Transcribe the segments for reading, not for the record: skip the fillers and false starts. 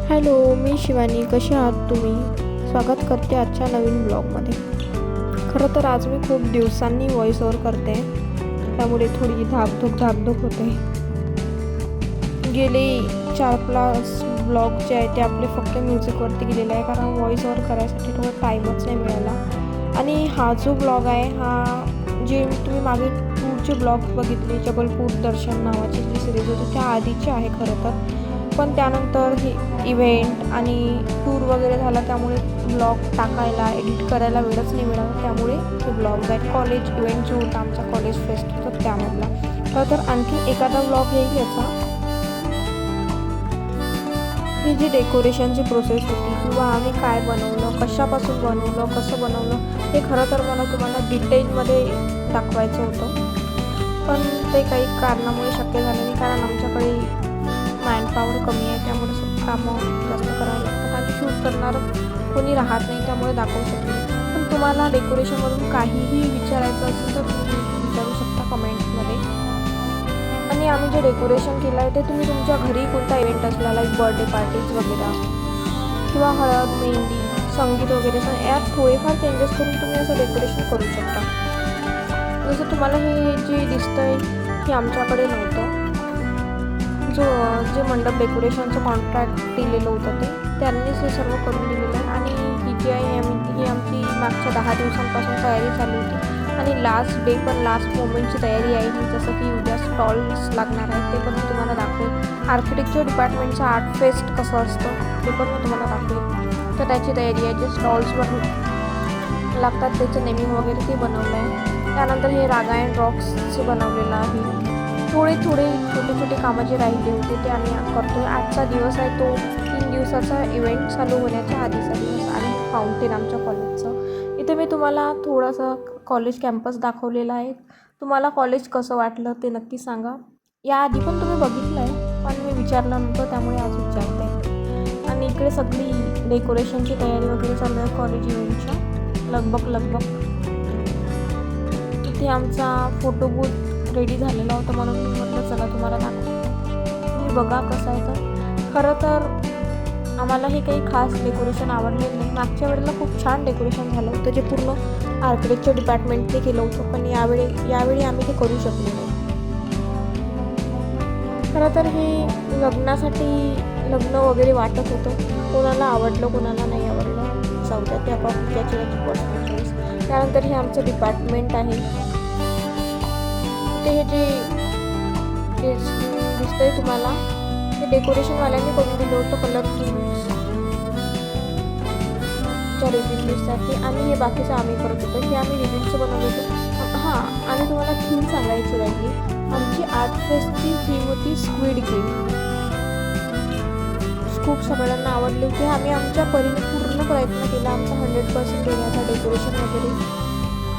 Hello, मी शिवानी. कसे आहात तुम्ही? स्वागत करते आजच्या नवीन ब्लॉगमध्ये. खरं तर आज मी खूप दिवसांनी व्हॉइस ओव्हर करते, त्यामुळे थोडी धाकधूक होते. गेले 4+ ब्लॉग जे आहे ते आपले फक्त म्युझिकवरती गेलेले आहे, कारण व्हॉइस ओव्हर करायसाठी थोडा टाईमच नाही मिळाला. आणि हा जो ब्लॉग आहे हा जे तुम्ही मागे टूरचे ब्लॉग बघितले, जबलपूर दर्शन नावाची जी सिरीज होती त्या आधीची आहे खरं तर. पण त्यानंतर हे इव्हेंट आणि टूर वगैरे झाला, त्यामुळे ब्लॉग टाकायला एडिट करायला वेळच नाही मिळाला. त्यामुळे हे ब्लॉग्स आहेत कॉलेज इव्हेंट जो होता आमचा कॉलेज फेस्ट होता त्यामधला. खरं तर आणखी एखादा ब्लॉग येईल याचा. ही जी डेकोरेशनची प्रोसेस होती किंवा आम्ही काय बनवलं, कशापासून बनवलं, कसं बनवलं, हे खरं तर मला तुम्हाला डिटेलमध्ये दाखवायचं होतं. पण ते काही कारणामुळे शक्य झालं नाही, कारण आमच्याकडे मॅनपॉवर कमी आहे, त्यामुळे कामं जास्त करावं लागतात आणि शूट करणारं कोणी राहत नाही, त्यामुळे दाखवू शकतो. पण तुम्हाला डेकोरेशनमधून काहीही विचारायचं असेल तर तुम्ही विचारू शकता कमेंट्समध्ये. आणि आम्ही जे डेकोरेशन केलं आहे ते तुम्ही तुमच्या घरी कोणता इव्हेंट असला, लाईक बर्थडे पार्टीज वगैरे किंवा हळद, मेहंदी, संगीत वगैरे, यात थोडेफार चेंजेस करून तुम्ही असं डेकोरेशन करू शकता. जसं तुम्हाला हे जे दिसतं आहे हे आमच्याकडे नव्हतं. जे मंडप डेकोरेशनचं कॉन्ट्रॅक्ट दिलेलं होतं त्यांनीच हे सर्व करून दिलेलं आहे. आणि ही जी आहे ही आमची मागच्या 10 दिवसांपासून तयारी चालू होती आणि लास्ट डे पण लास्ट मोमेंटची तयारी आहे ही. जसं की उद्या स्टॉल्स लागणार आहेत ते पण मी तुम्हाला दाखवेल. आर्किटेक्चर डिपार्टमेंटचं आर्ट फेस्ट कसं असतं ते पण मी तुम्हाला दाखवेल. तर त्याची तयारी आहे. जे स्टॉल्सवर लागतात त्याचं नेमिंग वगैरे ते बनवलं आहे. त्यानंतर हे रागा अँड रॉक्सचं बनवलेलं आहे. थोडे छोटे कामं जे राहिले होते ते आम्ही करतो आहे. आजचा दिवस आहे तो 3 दिवसाचा इव्हेंट चालू होण्याच्या आधीचा दिवस आणि फाउंटेन आमच्या कॉलेजचं. इथे मी तुम्हाला थोडंसं कॉलेज कॅम्पस दाखवलेला आहे. तुम्हाला कॉलेज कसं वाटलं ते नक्की सांगा. याआधी पण तुम्ही बघितलं आहे पण मी विचारलं नव्हतं, त्यामुळे आज विचारते. आणि इकडे सगळी डेकोरेशनची तयारी वगैरे चालू आहे कॉलेज इव्हेंटच्या लगभग. इथे आमचा फोटो बूथ रेडी झालेला होता, म्हणून मी म्हटलं चला तुम्हाला दाखवतो. तुम्ही बघा कसं आहे. तर खरं तर आम्हाला हे काही खास डेकोरेशन आवडलेलं नाही. मागच्या वेळेला खूप छान डेकोरेशन झालं होतं जे पूर्ण आर्किटेक्चर डिपार्टमेंटने केलं होतं, पण यावेळी आम्ही ते करू शकलो नाही. खरं तर हे लग्न वगैरे वाटत होतं. कोणाला आवडलं कोणाला नाही आवडलं, जाऊद्या ते आपापली त्याची पर्सनल चॉईस. त्यानंतर हे आमचं डिपार्टमेंट आहे. हे जे दिसतंय तुम्हाला हे डेकोरेशनवाल्यांनी करून दिलं होतं कलरफुलच्या रिबिनसाठी. आणि हे बाकीचं आम्ही करत होतो. हे आम्ही रिबिनचं बनवलं होतं. हां, आणि तुम्हाला थीम सांगायची राहिली. आमची आर्ट फेस्टची थीम होती स्क्विड गेम. खूप सगळ्यांना आवडली होती. आम्ही आमच्या परीने पूर्ण प्रयत्न केला आमचा 100% देण्याचा. डेकोरेशन वगैरे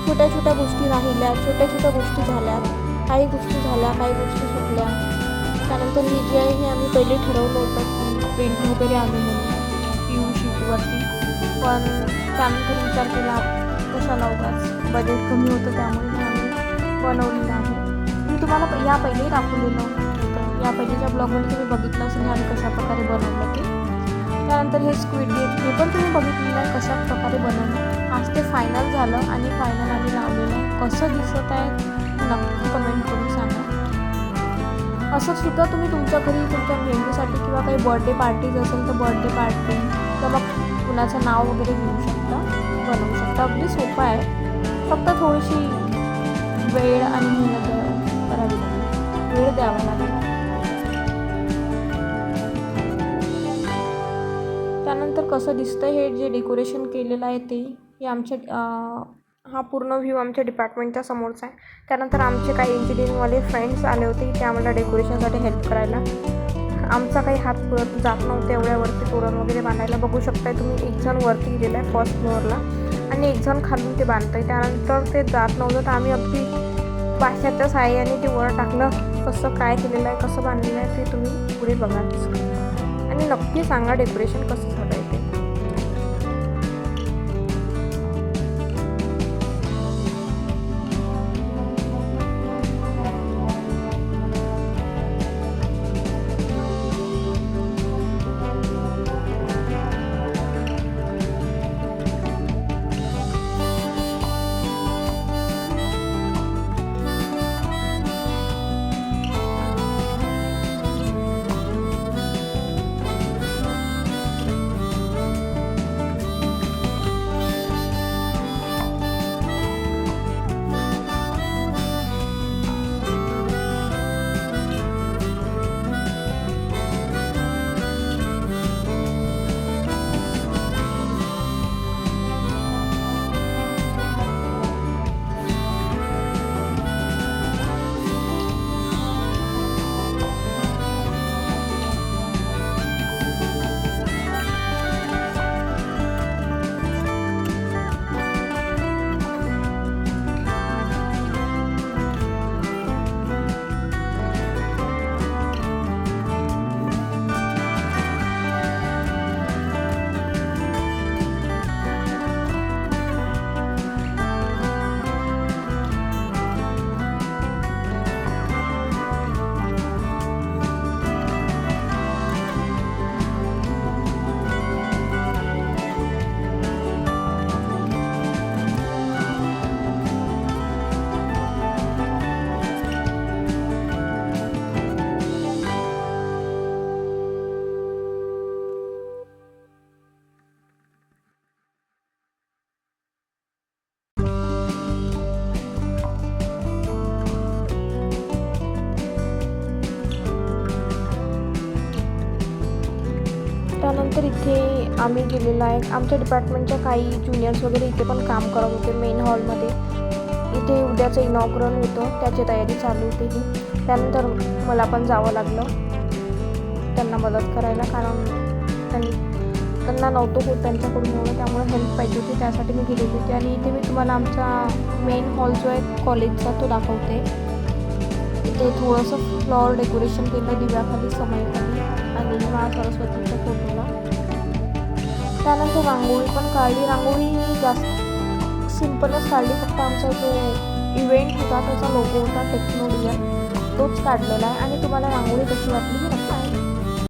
छोट्या गोष्टी राहिल्या, छोट्या गोष्टी झाल्या, काही गोष्टी झाल्या, काही गोष्टी सुटल्या. त्यानंतर ही जी आहे हे आम्ही पहिले ठरवलं होतं की प्रिंट वगैरे आणू म्हणून PU शीटवरती, पण त्यानंतर विचार केला कशाला उगाच बजेट कमी होतं, त्यामुळे आम्ही बनवलेलं आहे. मी तुम्हाला या पहिले दाखवलेलं होतं. या पहिलेच्या ब्लॉगमध्ये तुम्ही बघितलं असेल आम्ही कशाप्रकारे बनवलं ते. त्यानंतर हे स्क्विड गेम हे पण तुम्ही बघितलेलं आहे कशा प्रकारे बनवलं. आज ते फायनल झालं आणि फायनल आम्ही लावलेलं आहे. कसं दिसत आहे नक्की कमेंट करून सांगा. असं सुद्धा तुम्ही तुमच्या घरी तुमच्या मेहंदीसाठी किंवा काही बर्थडे पार्टीज असेल तर बर्थडे पार्टी किंवा मग कुणाचं नाव वगैरे घेऊ शकता, बनवू शकता. अगदी सोपं आहे. फक्त थोडीशी वेळ आणि मेहनत करावी लागेल, वेळ द्यावा लागेल. त्यानंतर कसं दिसतं हे जे डेकोरेशन केलेलं आहे ते हे आमच्या हा पूर्ण व्ह्यू आमच्या डिपार्टमेंटच्या समोरचा आहे. त्यानंतर आमचे काही इंजिनिअरिंगवाले फ्रेंड्स आले होते ते आम्हाला डेकोरेशनसाठी हेल्प करायला. आमचा काही हात पुरत जात नव्हते एवढ्यावरती तोरण वगैरे बांधायला. बघू शकताय तुम्ही, एक जण वरती गेलेला आहे फर्स्ट फ्लोअरला आणि एक जण खालून ते बांधतं आहे. त्यानंतर ते जात नव्हतं तर आम्ही अगदी पाशाच्या साहाय्याने ते वर टाकलं. कसं काय केलेलं आहे, कसं बांधलेलं आहे ते तुम्ही पुढे बघा आणि नक्की सांगा डेकोरेशन कसं झालं आहे ते. त्यानंतर इथे आम्ही गेलेलो आहे. आमच्या डिपार्टमेंटच्या काही ज्युनियर्स वगैरे इथे पण काम करत होते मेन हॉलमध्ये. इथे उद्याचं इनॉग्रल होतं, त्याची तयारी चालू होती. त्यानंतर मला पण जावं लागलं त्यांना मदत करायला, कारण त्यांना नव्हतं होत त्यांच्याकडून एवढं, त्यामुळे हेल्प पाहिजे होती, त्यासाठी मी गेलेली होती. आणि इथे मी तुम्हाला आमचा मेन हॉल जो आहे कॉलेजचा तो दाखवते. इथे थोडंसं फ्लॉवर डेकोरेशन केलं दिव्याखाली, समईखाली आणि मा सरस्वतीच्या फोटोला. त्यानंतर रांगोळी पण काढली. रांगोळी जास्त सिम्पलच काढली, फक्त आमचा जो इव्हेंट होता त्याचा लोगो होता टेक्नोडियन, तोच काढलेला आहे. आणि तुम्हाला रांगोळी कशी वाटली